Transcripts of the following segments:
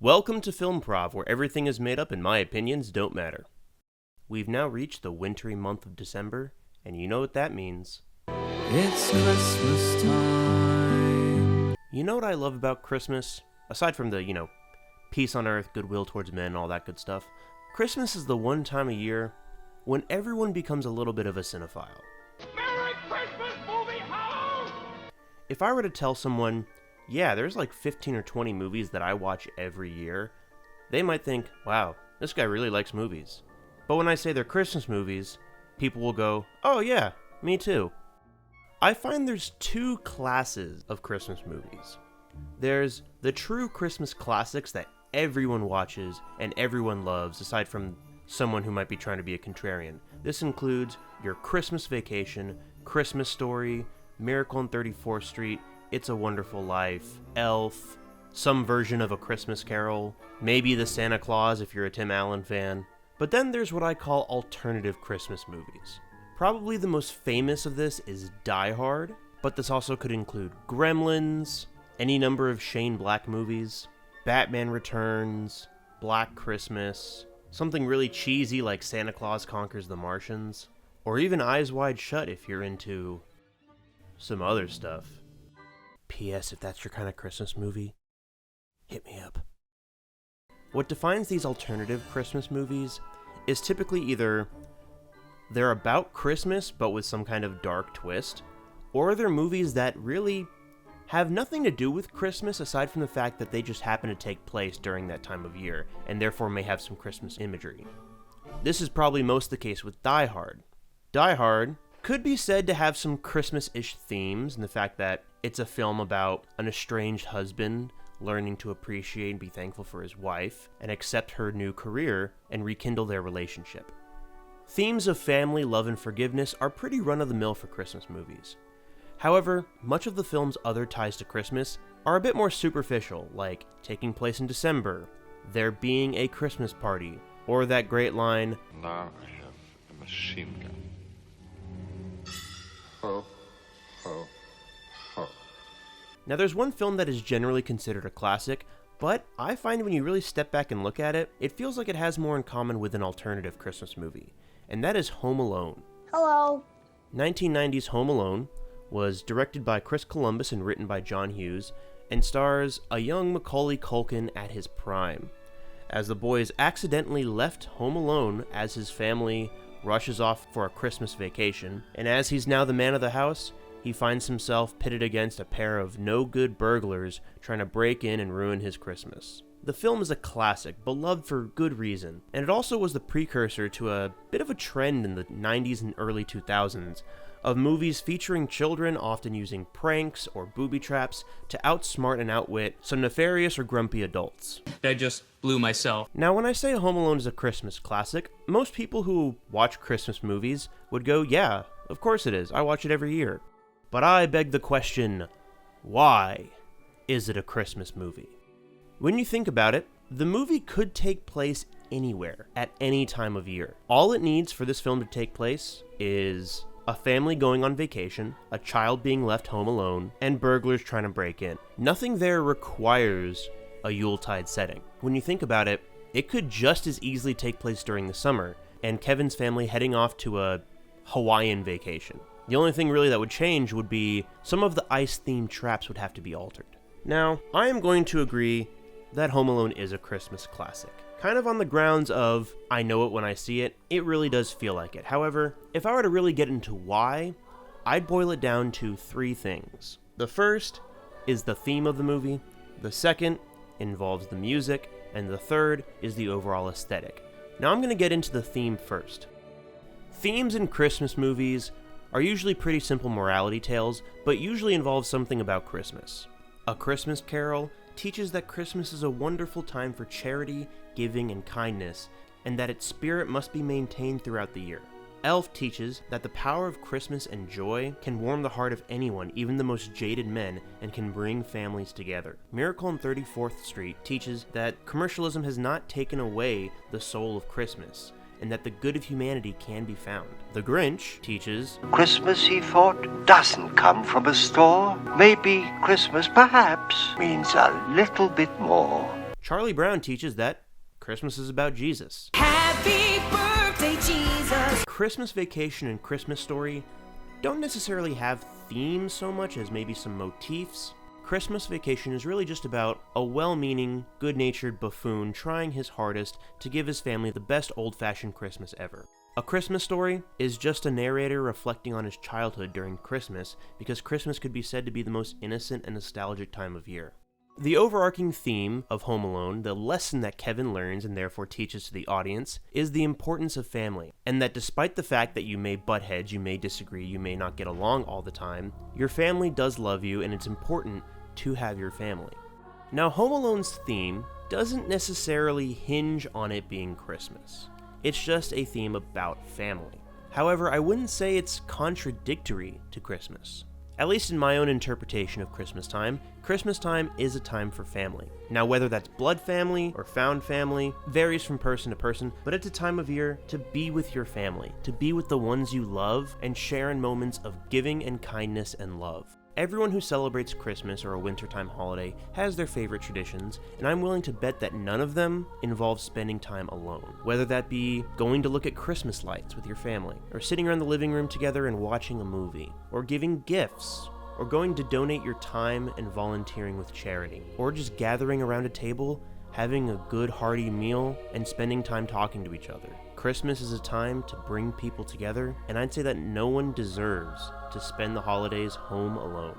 Welcome to FilmProv, where everything is made up and my opinions don't matter. We've now reached the wintry month of December, and you know what that means. It's Christmas time. You know what I love about Christmas? Aside from the, peace on earth, goodwill towards men, all that good stuff. Christmas is the one time of year when everyone becomes a little bit of a cinephile. Merry Christmas, movie house! If I were to tell someone, yeah, there's like 15 or 20 movies that I watch every year, they might think, wow, this guy really likes movies. But when I say they're Christmas movies, people will go, oh yeah, me too. I find there's two classes of Christmas movies. There's the true Christmas classics that everyone watches and everyone loves, aside from someone who might be trying to be a contrarian. This includes your Christmas Vacation, Christmas Story, Miracle on 34th Street, It's a Wonderful Life, Elf, some version of A Christmas Carol, maybe The Santa Claus if you're a Tim Allen fan. But then there's what I call alternative Christmas movies. Probably the most famous of this is Die Hard, but this also could include Gremlins, any number of Shane Black movies, Batman Returns, Black Christmas, something really cheesy like Santa Claus Conquers the Martians, or even Eyes Wide Shut if you're into some other stuff. P.S. If that's your kind of Christmas movie, hit me up. What defines these alternative Christmas movies is typically either they're about Christmas but with some kind of dark twist, or they're movies that really have nothing to do with Christmas aside from the fact that they just happen to take place during that time of year, and therefore may have some Christmas imagery. This is probably most the case with Die Hard. Die Hard could be said to have some Christmas-ish themes in the fact that it's a film about an estranged husband learning to appreciate and be thankful for his wife and accept her new career and rekindle their relationship. Themes of family, love, and forgiveness are pretty run-of-the-mill for Christmas movies. However, much of the film's other ties to Christmas are a bit more superficial, like taking place in December, there being a Christmas party, or that great line, Now I have a machine gun. Ho, ho, ho. Now there's one film that is generally considered a classic, but I find when you really step back and look at it, it feels like it has more in common with an alternative Christmas movie, and that is Home Alone. Hello. 1990's Home Alone was directed by Chris Columbus and written by John Hughes, and stars a young Macaulay Culkin at his prime, as the boy is accidentally left home alone as his family rushes off for a Christmas vacation, and as he's now the man of the house, he finds himself pitted against a pair of no-good burglars trying to break in and ruin his Christmas. The film is a classic, beloved for good reason, and it also was the precursor to a bit of a trend in the 90s and early 2000s of movies featuring children often using pranks or booby traps to outsmart and outwit some nefarious or grumpy adults. I just blew myself. Now, when I say Home Alone is a Christmas classic, most people who watch Christmas movies would go, yeah, of course it is, I watch it every year. But I beg the question, why is it a Christmas movie? When you think about it, the movie could take place anywhere, at any time of year. All it needs for this film to take place is a family going on vacation, a child being left home alone, and burglars trying to break in. Nothing there requires a Yuletide setting. When you think about it, it could just as easily take place during the summer, and Kevin's family heading off to a Hawaiian vacation. The only thing really that would change would be some of the ice-themed traps would have to be altered. Now, I am going to agree that Home Alone is a Christmas classic. Kind of on the grounds of, I know it when I see it, it really does feel like it. However, if I were to really get into why, I'd boil it down to three things. The first is the theme of the movie, the second involves the music, and the third is the overall aesthetic. Now I'm going to get into the theme first. Themes in Christmas movies are usually pretty simple morality tales, but usually involve something about Christmas. A Christmas Carol teaches that Christmas is a wonderful time for charity, giving, and kindness, and that its spirit must be maintained throughout the year. Elf teaches that the power of Christmas and joy can warm the heart of anyone, even the most jaded men, and can bring families together. Miracle on 34th Street teaches that commercialism has not taken away the soul of Christmas, and that the good of humanity can be found. The Grinch teaches, Christmas, he thought, doesn't come from a store. Maybe Christmas, perhaps, means a little bit more. Charlie Brown teaches that Christmas is about Jesus. Happy birthday, Jesus! Christmas Vacation and Christmas Story don't necessarily have themes so much as maybe some motifs. Christmas Vacation is really just about a well-meaning, good-natured buffoon trying his hardest to give his family the best old-fashioned Christmas ever. A Christmas Story is just a narrator reflecting on his childhood during Christmas, because Christmas could be said to be the most innocent and nostalgic time of year. The overarching theme of Home Alone, the lesson that Kevin learns and therefore teaches to the audience, is the importance of family, and that despite the fact that you may butt heads, you may disagree, you may not get along all the time, your family does love you and it's important to have your family. Now, Home Alone's theme doesn't necessarily hinge on it being Christmas. It's just a theme about family. However, I wouldn't say it's contradictory to Christmas. At least in my own interpretation of Christmas time is a time for family. Now, whether that's blood family or found family varies from person to person, but it's a time of year to be with your family, to be with the ones you love, and share in moments of giving and kindness and love. Everyone who celebrates Christmas or a wintertime holiday has their favorite traditions, and I'm willing to bet that none of them involve spending time alone. Whether that be going to look at Christmas lights with your family, or sitting around the living room together and watching a movie, or giving gifts, or going to donate your time and volunteering with charity, or just gathering around a table, having a good hearty meal, and spending time talking to each other. Christmas is a time to bring people together, and I'd say that no one deserves to spend the holidays home alone.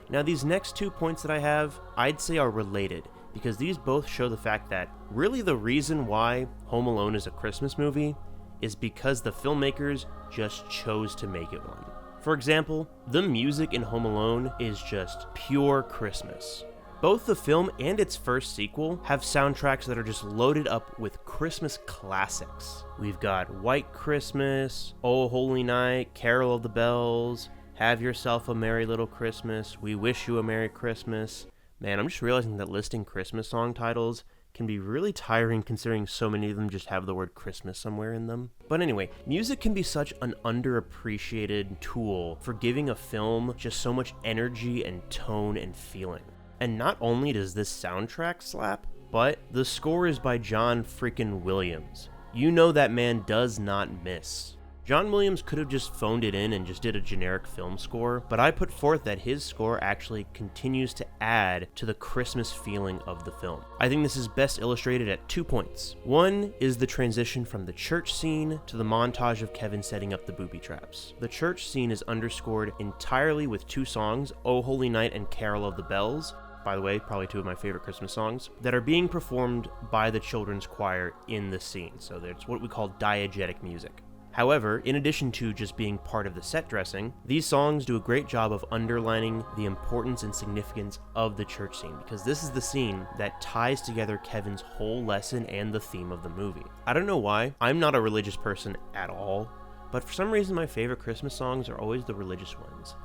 Now, these next 2 points that I have, I'd say are related, because these both show the fact that really the reason why Home Alone is a Christmas movie is because the filmmakers just chose to make it one. For example, the music in Home Alone is just pure Christmas. Both the film and its first sequel have soundtracks that are just loaded up with Christmas classics. We've got White Christmas, Oh Holy Night, Carol of the Bells, Have Yourself a Merry Little Christmas, We Wish You a Merry Christmas. Man, I'm just realizing that listing Christmas song titles can be really tiring considering so many of them just have the word Christmas somewhere in them. But anyway, music can be such an underappreciated tool for giving a film just so much energy and tone and feeling. And not only does this soundtrack slap, but the score is by John freaking Williams. You know that man does not miss. John Williams could have just phoned it in and just did a generic film score, but I put forth that his score actually continues to add to the Christmas feeling of the film. I think this is best illustrated at 2 points. One is the transition from the church scene to the montage of Kevin setting up the booby traps. The church scene is underscored entirely with 2 songs, Oh Holy Night and Carol of the Bells, by the way, probably 2 of my favorite Christmas songs, that are being performed by the children's choir in the scene. So that's what we call diegetic music. However, in addition to just being part of the set dressing, these songs do a great job of underlining the importance and significance of the church scene, because this is the scene that ties together Kevin's whole lesson and the theme of the movie. I don't know why, I'm not a religious person at all, but for some reason my favorite Christmas songs are always the religious ones.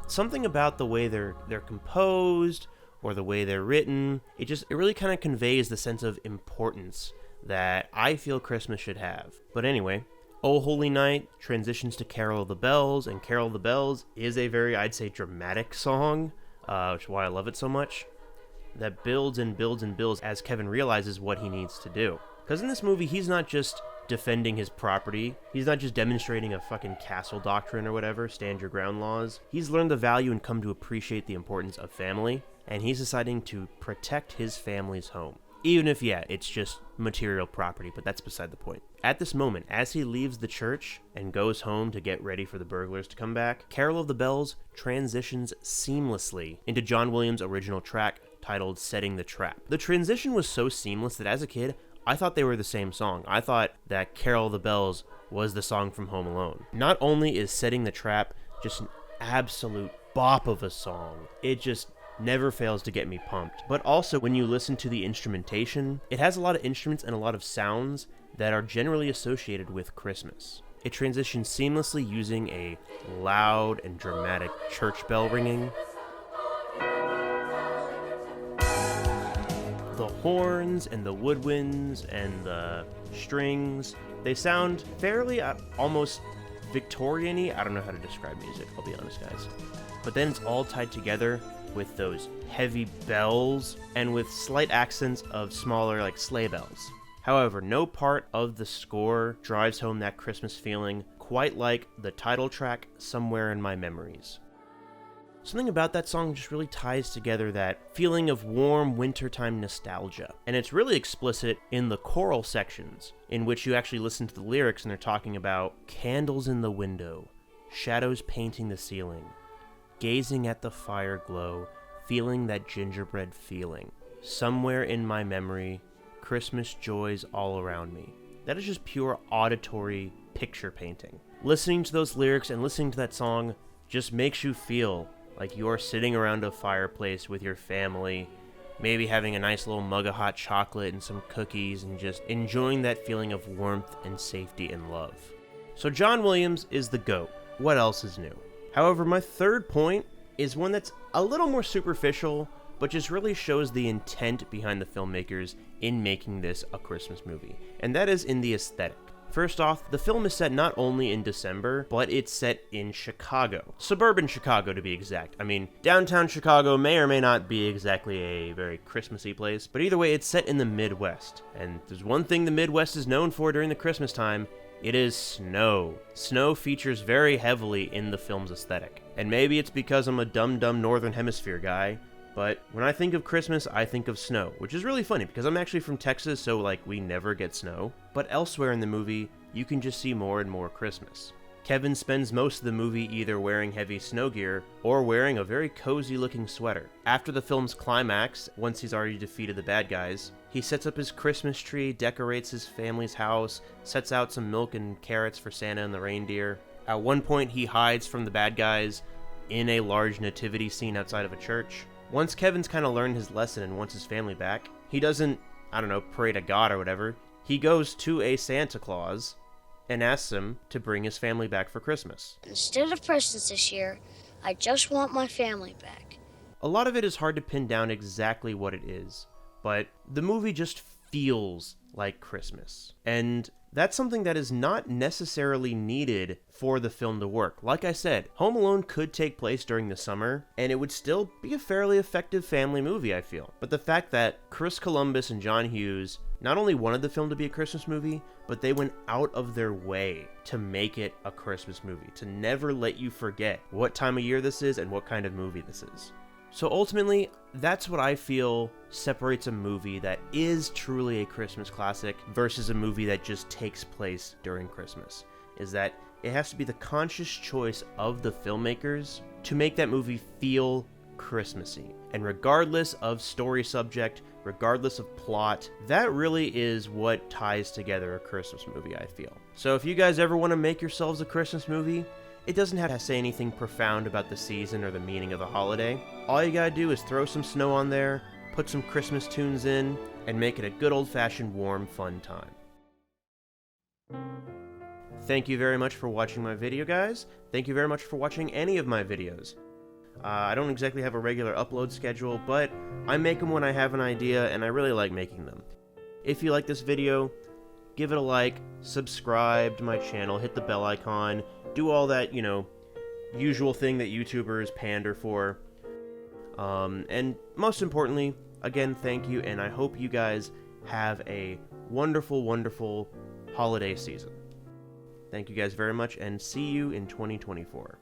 Something about the way they're composed, or the way they're written, it really kind of conveys the sense of importance that I feel Christmas should have. But anyway, Oh Holy Night transitions to Carol of the Bells, and Carol of the Bells is a very, I'd say, dramatic song, which is why I love it so much, that builds and builds and builds as Kevin realizes what he needs to do. Because in this movie, he's not just defending his property, he's not just demonstrating a fucking castle doctrine or whatever, stand your ground laws. He's learned the value and come to appreciate the importance of family, and he's deciding to protect his family's home. Even if, yeah, it's just material property, but that's beside the point. At this moment, as he leaves the church and goes home to get ready for the burglars to come back, Carol of the Bells transitions seamlessly into John Williams' original track titled Setting the Trap. The transition was so seamless that as a kid, I thought they were the same song. I thought that Carol of the Bells was the song from Home Alone. Not only is Setting the Trap just an absolute bop of a song, it just never fails to get me pumped. But also, when you listen to the instrumentation, it has a lot of instruments and a lot of sounds that are generally associated with Christmas. It transitions seamlessly using a loud and dramatic church bell ringing. The horns and the woodwinds and the strings, they sound fairly almost Victorian-y. I don't know how to describe music, I'll be honest, guys. but then it's all tied together with those heavy bells and with slight accents of smaller like sleigh bells. However, no part of the score drives home that Christmas feeling quite like the title track, Somewhere in My Memories. Something about that song just really ties together that feeling of warm wintertime nostalgia. And it's really explicit in the choral sections, in which you actually listen to the lyrics and they're talking about candles in the window, shadows painting the ceiling, gazing at the fire glow, feeling that gingerbread feeling. Somewhere in my memory, Christmas joys all around me. That is just pure auditory picture painting. Listening to those lyrics and listening to that song just makes you feel like you're sitting around a fireplace with your family, maybe having a nice little mug of hot chocolate and some cookies and just enjoying that feeling of warmth and safety and love. So John Williams is the GOAT. What else is new? However, my third point is one that's a little more superficial, but just really shows the intent behind the filmmakers in making this a Christmas movie, and that is in the aesthetic. First off, the film is set not only in December, but it's set in Chicago. Suburban Chicago, to be exact. I mean, downtown Chicago may or may not be exactly a very Christmassy place, but either way, it's set in the Midwest. And there's one thing the Midwest is known for during the Christmas time. It is snow. Snow features very heavily in the film's aesthetic. And maybe it's because I'm a dumb Northern Hemisphere guy, but when I think of Christmas, I think of snow, which is really funny because I'm actually from Texas, so like we never get snow. But elsewhere in the movie, you can just see more and more Christmas. Kevin spends most of the movie either wearing heavy snow gear or wearing a very cozy looking sweater. After the film's climax, once he's already defeated the bad guys, he sets up his Christmas tree, decorates his family's house, sets out some milk and carrots for Santa and the reindeer. At one point, he hides from the bad guys in a large nativity scene outside of a church. Once Kevin's kind of learned his lesson and wants his family back, he doesn't, pray to God or whatever. He goes to a Santa Claus and asks him to bring his family back for Christmas. Instead of presents this year, I just want my family back. A lot of it is hard to pin down exactly what it is, but the movie just feels like Christmas. And that's something that is not necessarily needed for the film to work. Like I said, Home Alone could take place during the summer, and it would still be a fairly effective family movie, I feel. But the fact that Chris Columbus and John Hughes not only wanted the film to be a Christmas movie, but they went out of their way to make it a Christmas movie, to never let you forget what time of year this is and what kind of movie this is. So ultimately, that's what I feel separates a movie that is truly a Christmas classic versus a movie that just takes place during Christmas, is that it has to be the conscious choice of the filmmakers to make that movie feel Christmassy. And regardless of story subject, regardless of plot, that really is what ties together a Christmas movie, I feel. So if you guys ever want to make yourselves a Christmas movie, it doesn't have to say anything profound about the season or the meaning of the holiday. All you gotta do is throw some snow on there, put some Christmas tunes in, and make it a good old-fashioned warm, fun time. Thank you very much for watching my video, guys. Thank you very much for watching any of my videos. I don't exactly have a regular upload schedule, but I make them when I have an idea, and I really like making them. If you like this video, give it a like, subscribe to my channel, hit the bell icon, do all that, usual thing that YouTubers pander for. And most importantly, again, thank you, and I hope you guys have a wonderful, wonderful holiday season. Thank you guys very much, and see you in 2024.